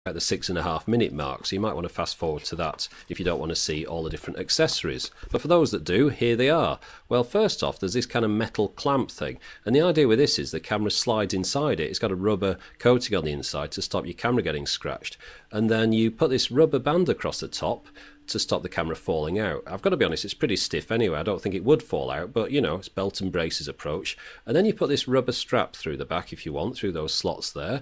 at the 6.5 minute mark, so you might want to fast forward to that if you don't want to see all the different accessories. But for those that do, here they are. Well, first off, there's this kind of metal clamp thing, and the idea with this is the camera slides inside it. It's got a rubber coating on the inside to stop your camera getting scratched, and then you put this rubber band across the top to stop the camera falling out. I've got to be honest, it's pretty stiff anyway. I don't think it would fall out, but you know, it's belt and braces approach. And then you put this rubber strap through the back if you want, through those slots there.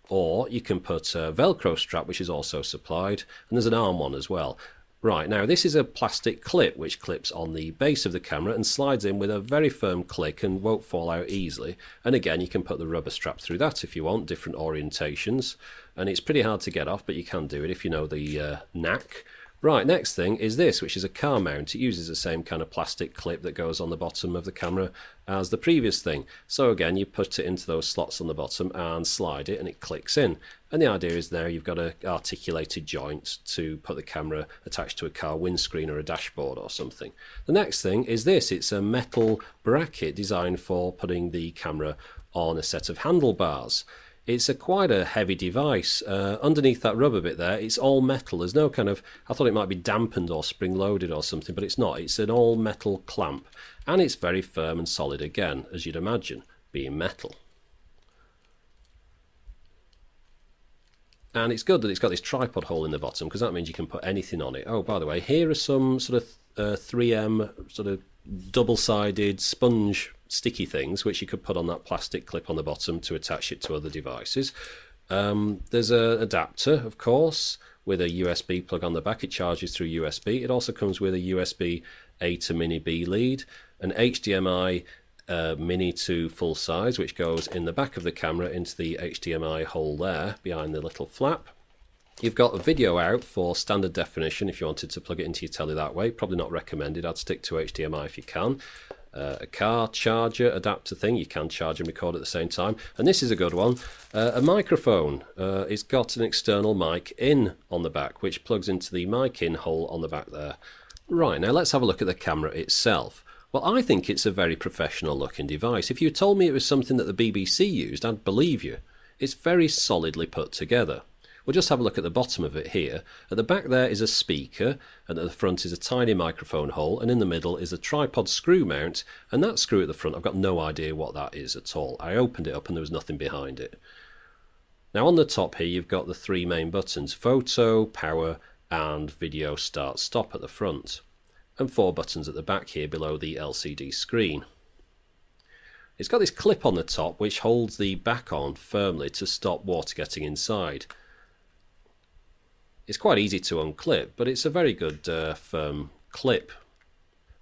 Or you can put a Velcro strap, which is also supplied, and there's an arm one as well. Right, now this is a plastic clip which clips on the base of the camera and slides in with a very firm click and won't fall out easily. And again, you can put the rubber strap through that if you want, different orientations. And it's pretty hard to get off, but you can do it if you know the knack. Right, next thing is this, which is a car mount. It uses the same kind of plastic clip that goes on the bottom of the camera as the previous thing. So again, you put it into those slots on the bottom and slide it and it clicks in. And the idea is there you've got an articulated joint to put the camera attached to a car windscreen or a dashboard or something. The next thing is this. It's a metal bracket designed for putting the camera on a set of handlebars. It's quite a heavy device. Underneath that rubber bit there, it's all metal. There's no kind of, I thought it might be dampened or spring-loaded or something, but it's not. It's an all-metal clamp, and it's very firm and solid again, as you'd imagine, being metal. And it's good that it's got this tripod hole in the bottom, because that means you can put anything on it. Oh, by the way, here are some sort of 3M sort of double-sided sponge sticky things which you could put on that plastic clip on the bottom to attach it to other devices. There's an adapter, of course, with a USB plug on the back. It charges through USB. It also comes with a USB A to mini B lead, an HDMI mini to full size, which goes in the back of the camera into the HDMI hole there behind the little flap. You've got a video out for standard definition if you wanted to plug it into your telly that way. Probably not recommended. I'd stick to HDMI if you can. A car charger adapter thing, you can charge and record at the same time. And this is a good one, a microphone. It's got an external mic in on the back, which plugs into the mic in hole on the back there. Right, now let's have a look at the camera itself. Well, I think it's a very professional looking device. If you told me it was something that the BBC used, I'd believe you. It's very solidly put together. We'll just have a look at the bottom of it here. At the back there is a speaker, and at the front is a tiny microphone hole, and in the middle is a tripod screw mount, and that screw at the front, I've got no idea what that is at all. I opened it up and there was nothing behind it. Now on the top here you've got the three main buttons, photo, power and video start stop at the front, and four buttons at the back here below the LCD screen. It's got this clip on the top which holds the back on firmly to stop water getting inside. It's quite easy to unclip, but it's a very good firm clip.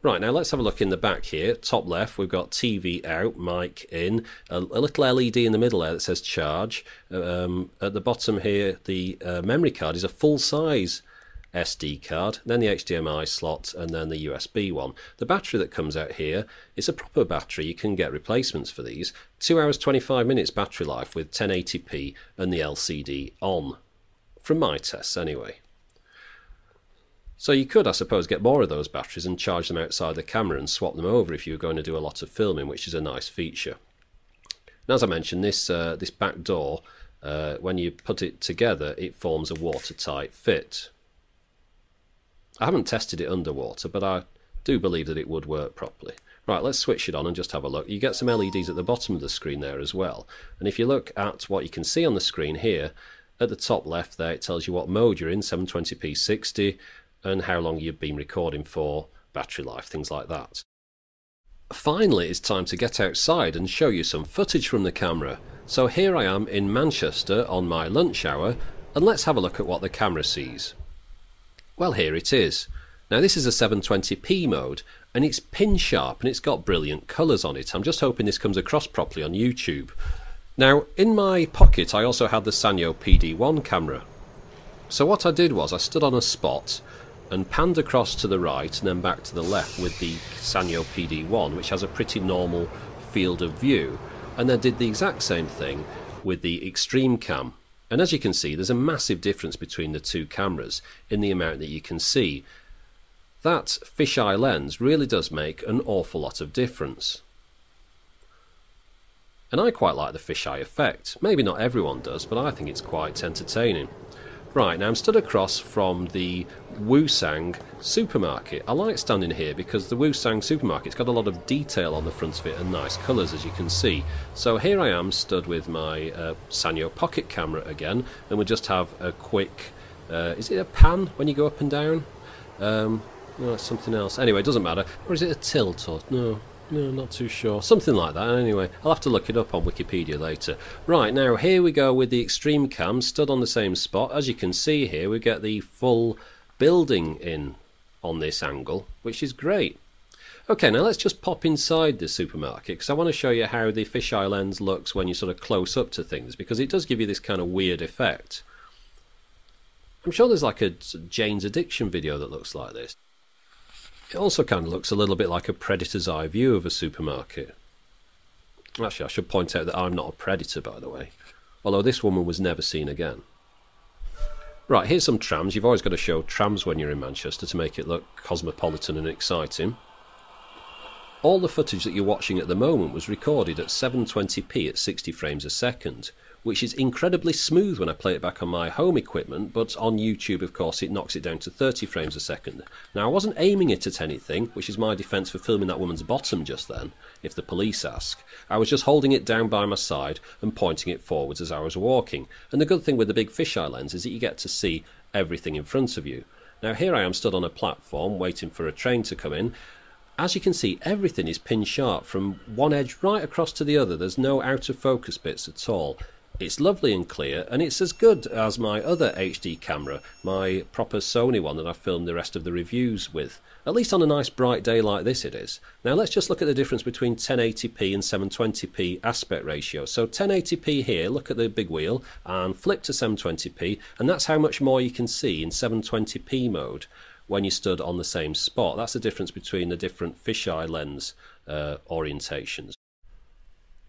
Right, now let's have a look in the back here. Top left, we've got TV out, mic in, a little LED in the middle there that says charge. At the bottom here, the memory card is a full-size SD card, then the HDMI slot, and then the USB one. The battery that comes out here is a proper battery. You can get replacements for these. 2 hours 25 minutes battery life with 1080p and the LCD on. From my tests anyway. So you could, I suppose, get more of those batteries and charge them outside the camera and swap them over if you were going to do a lot of filming, which is a nice feature. And as I mentioned, this back door, when you put it together, it forms a watertight fit. I haven't tested it underwater, but I do believe that it would work properly. Right, let's switch it on and just have a look. You get some LEDs at the bottom of the screen there as well. And if you look at what you can see on the screen here, at the top left there, it tells you what mode you're in, 720p 60, and how long you've been recording for, battery life, things like that. Finally, it's time to get outside and show you some footage from the camera. So here I am in Manchester on my lunch hour, and let's have a look at what the camera sees. Well, here it is. Now this is a 720p mode, and it's pin sharp and it's got brilliant colours on it. I'm just hoping this comes across properly on YouTube. Now, in my pocket I also had the Sanyo PD1 camera. So what I did was I stood on a spot and panned across to the right and then back to the left with the Sanyo PD1, which has a pretty normal field of view, and then did the exact same thing with the ExtremeCam. And as you can see, there's a massive difference between the two cameras in the amount that you can see. That fisheye lens really does make an awful lot of difference. And I quite like the fisheye effect. Maybe not everyone does, but I think it's quite entertaining. Right, now I'm stood across from the Woosang supermarket. I like standing here because the Woosang supermarket's got a lot of detail on the front of it and nice colours, as you can see. So here I am stood with my Sanyo pocket camera again, and we'll just have a quick... is it a pan when you go up and down? No, it's something else. Anyway, it doesn't matter. Or is it a tilt? Or no, not too sure. Something like that. Anyway, I'll have to look it up on Wikipedia later. Right, now here we go with the ExtremeCam stood on the same spot. As you can see here, we get the full building in on this angle, which is great. Okay, now let's just pop inside the supermarket because I want to show you how the fisheye lens looks when you sort of close up to things, because it does give you this kind of weird effect. I'm sure there's like a Jane's Addiction video that looks like this. It also kind of looks a little bit like a predator's eye view of a supermarket. Actually, I should point out that I'm not a predator, by the way. Although this woman was never seen again. Right, here's some trams. You've always got to show trams when you're in Manchester to make it look cosmopolitan and exciting. All the footage that you're watching at the moment was recorded at 720p at 60 frames a second, which is incredibly smooth when I play it back on my home equipment, but on YouTube, of course, it knocks it down to 30 frames a second. Now, I wasn't aiming it at anything, which is my defence for filming that woman's bottom just then, if the police ask. I was just holding it down by my side and pointing it forwards as I was walking. And the good thing with the big fisheye lens is that you get to see everything in front of you. Now, here I am stood on a platform waiting for a train to come in. As you can see, everything is pin sharp from one edge right across to the other. There's no out of focus bits at all. It's lovely and clear, and it's as good as my other HD camera, my proper Sony one that I filmed the rest of the reviews with. At least on a nice bright day like this it is. Now let's just look at the difference between 1080p and 720p aspect ratio. So 1080p here, look at the big wheel, and flip to 720p, and that's how much more you can see in 720p mode when you stood on the same spot. That's the difference between the different fisheye lens orientations.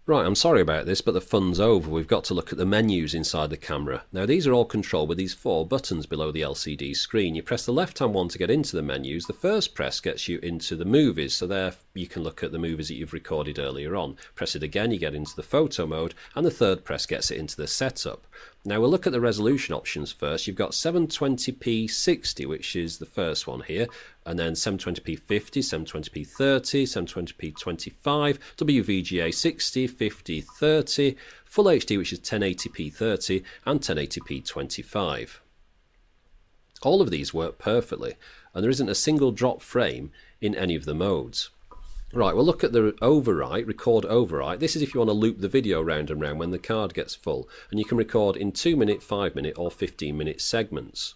Right, I'm sorry about this, but the fun's over. We've got to look at the menus inside the camera. Now, these are all controlled with these 4 buttons below the LCD screen. You press the left-hand one to get into the menus. The first press gets you into the movies, so there you can look at the movies that you've recorded earlier on. Press it again, you get into the photo mode, and the third press gets it into the setup. Now, we'll look at the resolution options first. You've got 720p 60, which is the first one here, and then 720p 50, 720p 30, 720p 25, WVGA 60, 50, 30, Full HD, which is 1080p 30, and 1080p 25. All of these work perfectly, and there isn't a single drop frame in any of the modes. Right, we'll look at the overwrite, record overwrite. This is if you want to loop the video round and round when the card gets full, and you can record in 2-minute, 5-minute or 15-minute segments.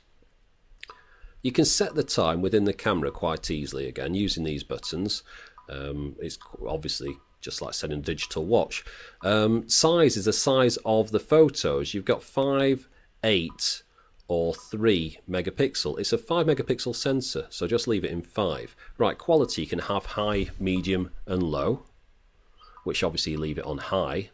You can set the time within the camera quite easily again using these buttons. It's obviously just like setting a digital watch. Size is the size of the photos. You've got 5, 8 or 3 megapixel. It's a 5 megapixel sensor, so just leave it in 5. Right, quality you can have high, medium and low, which obviously you leave it on high.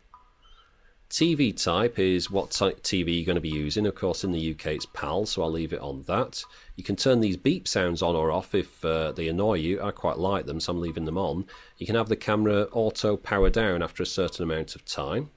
TV type is what type TV you're going to be using. Of course, in the UK it's PAL, so I'll leave it on that. You can turn these beep sounds on or off if they annoy you. I quite like them, so I'm leaving them on. You can have the camera auto power down after a certain amount of time.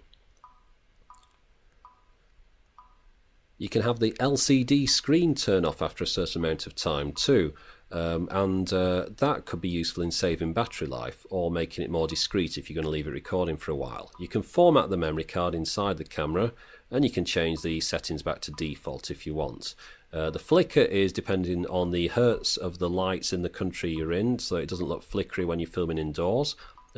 You can have the LCD screen turn off after a certain amount of time too. That could be useful in saving battery life or making it more discreet if you're going to leave it recording for a while. You can format the memory card inside the camera, and you can change the settings back to default if you want. The flicker is depending on the hertz of the lights in the country you're in, so it doesn't look flickery when you're filming indoors.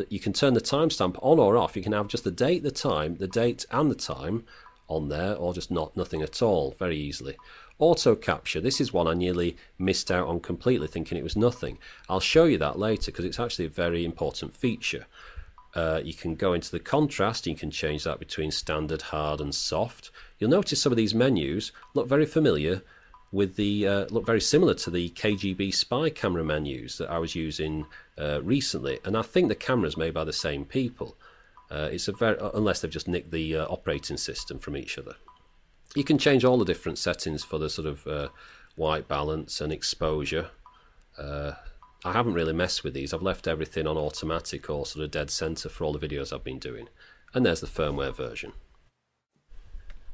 You can turn the timestamp on or off. You can have just the date, the date and the time on there, or just nothing at all, very easily. Auto capture, this is one I nearly missed out on completely, thinking it was nothing. I'll show you that later because it's actually a very important feature. You can go into the contrast, you can change that between standard, hard and soft. You'll notice some of these menus look very familiar with the look very similar to the KGB spy camera menus that I was using recently, and I think the camera's made by the same people. It's a very, unless they've just nicked the operating system from each other. You can change all the different settings for the sort of white balance and exposure. I haven't really messed with these. I've left everything on automatic or sort of dead center for all the videos I've been doing. And there's the firmware version.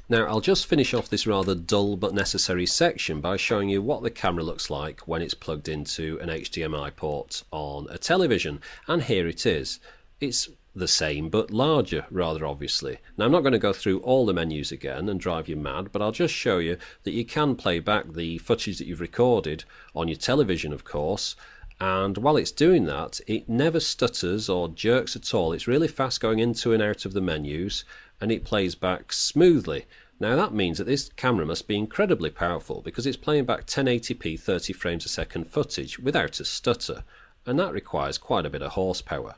Now I'll just finish off this rather dull but necessary section by showing you what the camera looks like when it's plugged into an HDMI port on a television, and here it is. It's the same but larger, rather obviously. Now I'm not going to go through all the menus again and drive you mad, but I'll just show you that you can play back the footage that you've recorded on your television, of course, and while it's doing that it never stutters or jerks at all. It's really fast going into and out of the menus, and it plays back smoothly. Now that means that this camera must be incredibly powerful, because it's playing back 1080p 30 frames a second footage without a stutter, and that requires quite a bit of horsepower.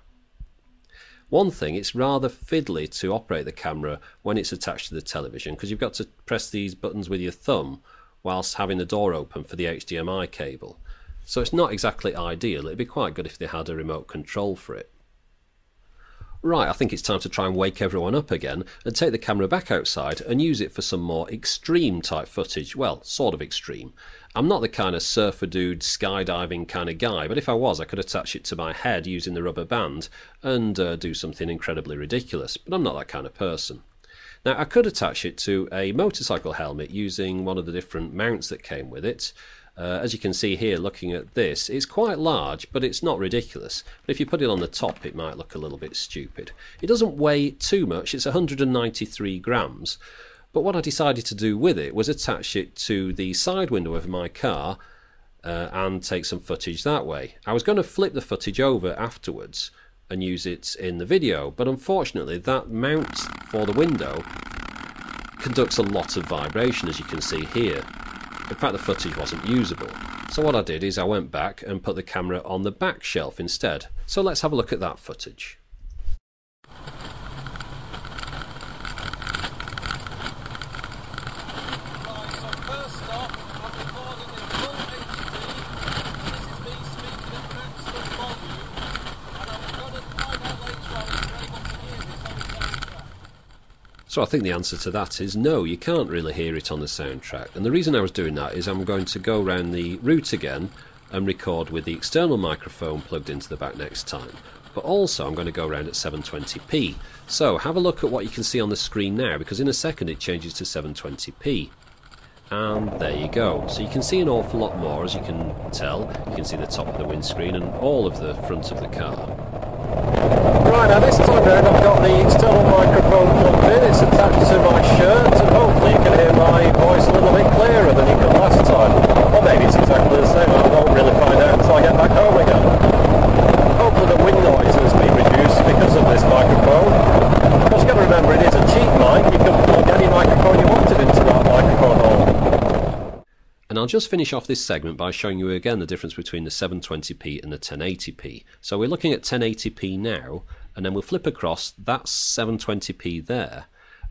One thing, it's rather fiddly to operate the camera when it's attached to the television, because you've got to press these buttons with your thumb whilst having the door open for the HDMI cable. So it's not exactly ideal. It'd be quite good if they had a remote control for it. Right, I think it's time to try and wake everyone up again and take the camera back outside and use it for some more extreme type footage. Well, sort of extreme. I'm not the kind of surfer dude, skydiving kind of guy, but if I was, I could attach it to my head using the rubber band and do something incredibly ridiculous, but I'm not that kind of person. Now, I could attach it to a motorcycle helmet using one of the different mounts that came with it. As you can see here, looking at this, it's quite large, but it's not ridiculous. But if you put it on the top, it might look a little bit stupid. It doesn't weigh too much, it's 193 grams. But what I decided to do with it was attach it to the side window of my car and take some footage that way. I was going to flip the footage over afterwards and use it in the video, but unfortunately that mount for the window conducts a lot of vibration, as you can see here. In fact, the footage wasn't usable. So what I did is I went back and put the camera on the back shelf instead. So let's have a look at that footage. So I think the answer to that is no, you can't really hear it on the soundtrack. And the reason I was doing that is I'm going to go around the route again and record with the external microphone plugged into the back next time. But also I'm going to go around at 720p. So have a look at what you can see on the screen now, because in a second it changes to 720p. And there you go. So you can see an awful lot more, as you can tell. You can see the top of the windscreen and all of the front of the car. Right, now this time round I've got the external microphone plugged in, it's attached to my shirt, and hopefully you can hear my voice a little bit clearer than you could last time. Or maybe it's exactly the same, I won't really find out until I get back home again. Hopefully the wind noise has been reduced because of this microphone. Of course, you've got to remember it is a cheap mic, you can plug any microphone you wanted into that microphone hole. And I'll just finish off this segment by showing you again the difference between the 720p and the 1080p. So we're looking at 1080p now, and then we'll flip across, that's 720p there.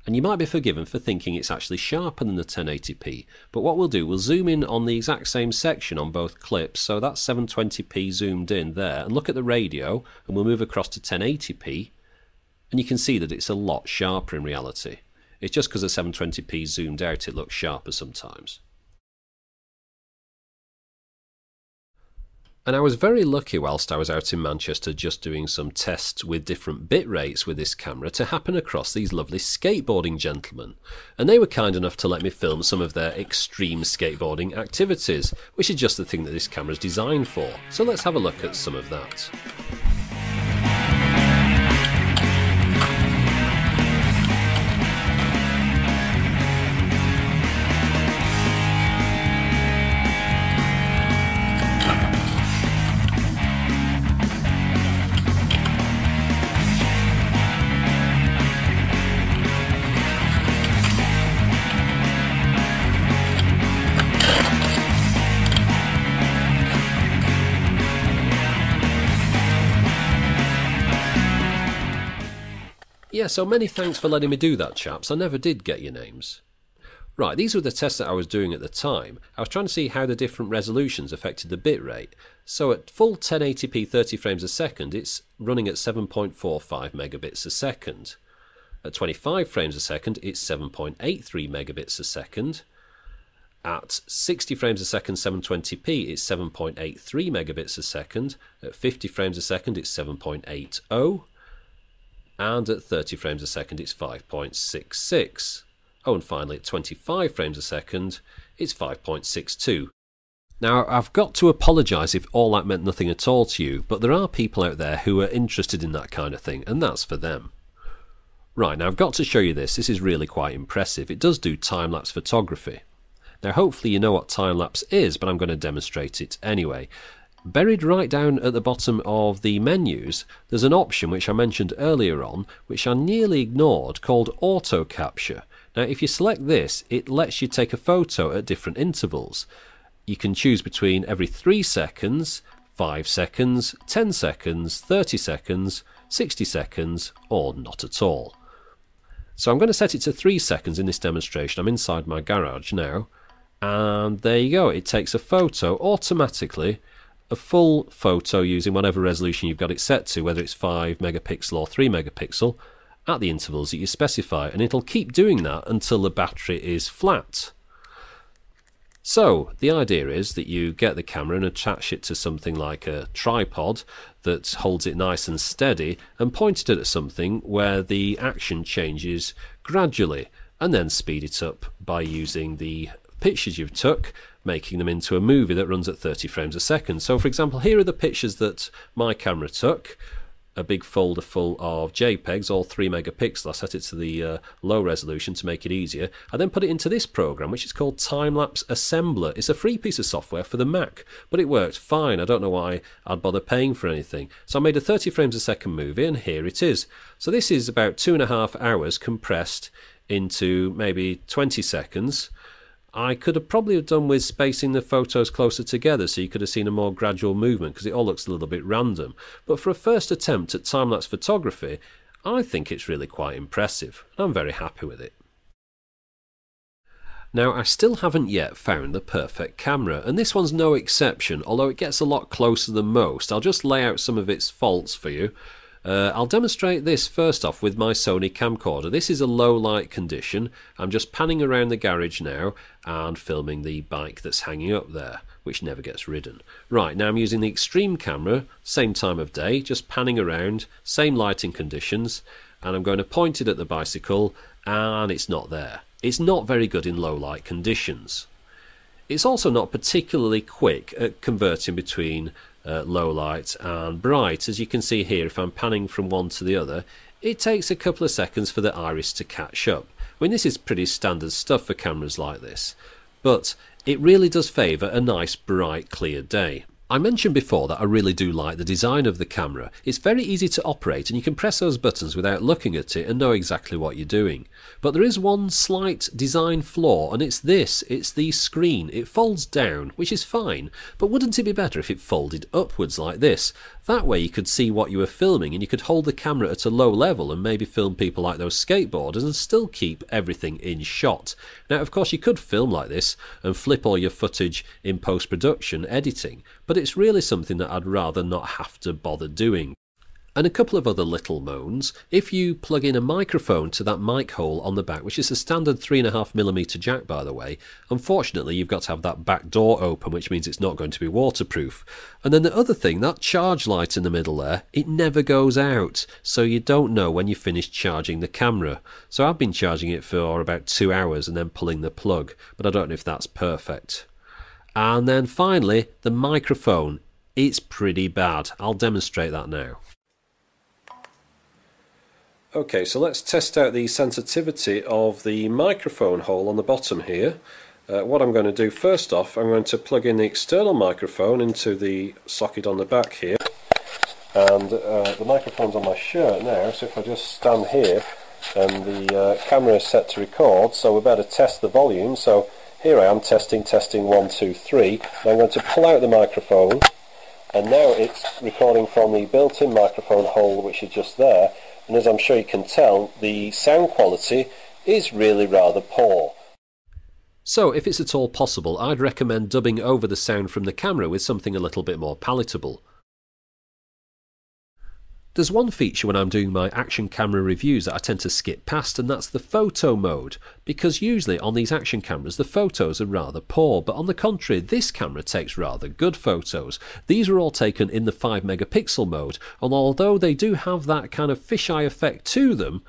And you might be forgiven for thinking it's actually sharper than the 1080p, but what we'll do, we'll zoom in on the exact same section on both clips, so that's 720p zoomed in there, and look at the radio, and we'll move across to 1080p, and you can see that it's a lot sharper in reality. It's just because the 720p zoomed out it looks sharper sometimes. And I was very lucky whilst I was out in Manchester just doing some tests with different bit rates with this camera to happen across these lovely skateboarding gentlemen. And they were kind enough to let me film some of their extreme skateboarding activities, which is just the thing that this camera is designed for. So let's have a look at some of that. Yeah, so many thanks for letting me do that, chaps. I never did get your names. Right, these were the tests that I was doing at the time. I was trying to see how the different resolutions affected the bitrate. So at full 1080p 30 frames a second, it's running at 7.45 megabits a second. At 25 frames a second, it's 7.83 megabits a second. At 60 frames a second 720p, it's 7.83 megabits a second. At 50 frames a second, it's 7.80. And at 30 frames a second it's 5.66. Oh, and finally at 25 frames a second, it's 5.62. Now, I've got to apologise if all that meant nothing at all to you, but there are people out there who are interested in that kind of thing, and that's for them. Right, now I've got to show you this. This is really quite impressive. It does do time-lapse photography. Now, hopefully you know what time-lapse is, but I'm going to demonstrate it anyway. Buried right down at the bottom of the menus, there's an option which I mentioned earlier on, which I nearly ignored, called auto capture. Now, if you select this, it lets you take a photo at different intervals. You can choose between every 3 seconds, 5 seconds, 10 seconds, 30 seconds, 60 seconds, or not at all. So I'm going to set it to 3 seconds in this demonstration. I'm inside my garage now, and there you go. It takes a photo automatically, a full photo using whatever resolution you've got it set to, whether it's 5 megapixel or 3 megapixel, at the intervals that you specify, and it'll keep doing that until the battery is flat. So the idea is that you get the camera and attach it to something like a tripod that holds it nice and steady, and point it at something where the action changes gradually, and then speed it up by using the pictures you've took, making them into a movie that runs at 30 frames a second. So for example, here are the pictures that my camera took. A big folder full of JPEGs, all 3 megapixel. I set it to the low resolution to make it easier. I then put it into this program, which is called Time-Lapse Assembler. It's a free piece of software for the Mac, but it worked fine. I don't know why I'd bother paying for anything. So I made a 30 frames a second movie, and here it is. So this is about 2.5 hours compressed into maybe 20 seconds. I could have probably done with spacing the photos closer together so you could have seen a more gradual movement, because it all looks a little bit random. But for a first attempt at time-lapse photography, I think it's really quite impressive, and I'm very happy with it. Now, I still haven't yet found the perfect camera, and this one's no exception, although it gets a lot closer than most. I'll just lay out some of its faults for you. I'll demonstrate this first off with my Sony camcorder. This is a low light condition. I'm just panning around the garage now and filming the bike that's hanging up there, which never gets ridden. Right, now I'm using the Extreme camera, same time of day, just panning around, same lighting conditions, and I'm going to point it at the bicycle, and it's not there. It's not very good in low light conditions. It's also not particularly quick at converting between low light and bright. As you can see here, if I'm panning from one to the other, it takes a couple of seconds for the iris to catch up. I mean, this is pretty standard stuff for cameras like this, but it really does favour a nice bright clear day. I mentioned before that I really do like the design of the camera. It's very easy to operate, and you can press those buttons without looking at it and know exactly what you're doing. But there is one slight design flaw, and it's this. It's the screen. It folds down, which is fine, but wouldn't it be better if it folded upwards like this? That way you could see what you were filming, and you could hold the camera at a low level and maybe film people like those skateboarders and still keep everything in shot. Now, of course, you could film like this and flip all your footage in post-production editing, but it's really something that I'd rather not have to bother doing. And a couple of other little moans. If you plug in a microphone to that mic hole on the back, which is a standard 3.5mm jack by the way, unfortunately you've got to have that back door open, which means it's not going to be waterproof. And then the other thing, that charge light in the middle there, it never goes out, so you don't know when you finish charging the camera. So I've been charging it for about 2 hours and then pulling the plug, but I don't know if that's perfect. And then finally, the microphone. It's pretty bad. I'll demonstrate that now. Okay, so let's test out the sensitivity of the microphone hole on the bottom here. What I'm going to do first off, I'm going to plug in the external microphone into the socket on the back here. And the microphone's on my shirt now, so if I just stand here, and the camera is set to record, so we better test the volume. So here I am testing 1, 2, 3. And I'm going to pull out the microphone, and now it's recording from the built-in microphone hole which is just there. And as I'm sure you can tell, the sound quality is really rather poor. So if it's at all possible, I'd recommend dubbing over the sound from the camera with something a little bit more palatable. There's one feature when I'm doing my action camera reviews that I tend to skip past, and that's the photo mode, because usually on these action cameras the photos are rather poor, but on the contrary this camera takes rather good photos. These are all taken in the 5 megapixel mode, and although they do have that kind of fisheye effect to them,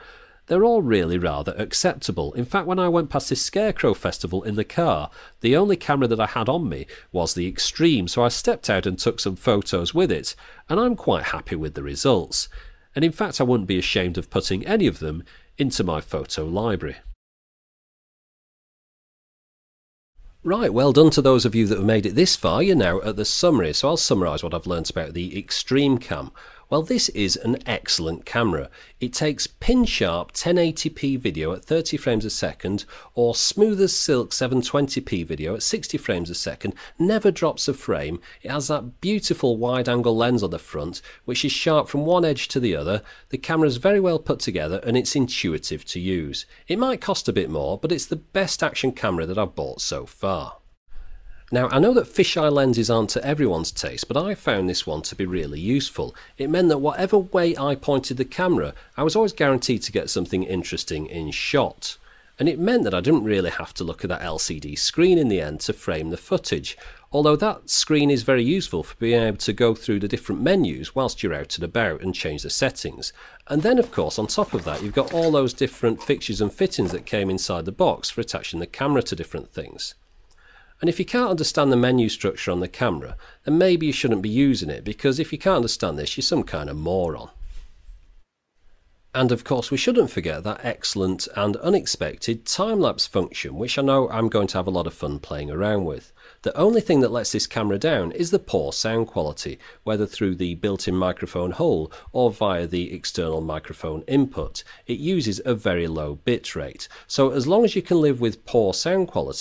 They're all really rather acceptable. In fact, when I went past this Scarecrow Festival in the car, the only camera that I had on me was the Extreme, so I stepped out and took some photos with it, and I'm quite happy with the results. And in fact, I wouldn't be ashamed of putting any of them into my photo library. Right, well done to those of you that have made it this far. You're now at the summary, so I'll summarise what I've learnt about the ExtremeCam. Well, this is an excellent camera. It takes pin-sharp 1080p video at 30 frames a second, or smooth as silk 720p video at 60 frames a second, never drops a frame. It has that beautiful wide-angle lens on the front, which is sharp from one edge to the other. The camera is very well put together and it's intuitive to use. It might cost a bit more, but it's the best action camera that I've bought so far. Now, I know that fisheye lenses aren't to everyone's taste, but I found this one to be really useful. It meant that whatever way I pointed the camera, I was always guaranteed to get something interesting in shot. And it meant that I didn't really have to look at that LCD screen in the end to frame the footage, although that screen is very useful for being able to go through the different menus whilst you're out and about and change the settings. And then, of course, on top of that, you've got all those different fixtures and fittings that came inside the box for attaching the camera to different things. And if you can't understand the menu structure on the camera, then maybe you shouldn't be using it, because if you can't understand this, you're some kind of moron. And of course, we shouldn't forget that excellent and unexpected time-lapse function, which I know I'm going to have a lot of fun playing around with. The only thing that lets this camera down is the poor sound quality, whether through the built-in microphone hole or via the external microphone input. It uses a very low bit rate. So as long as you can live with poor sound quality,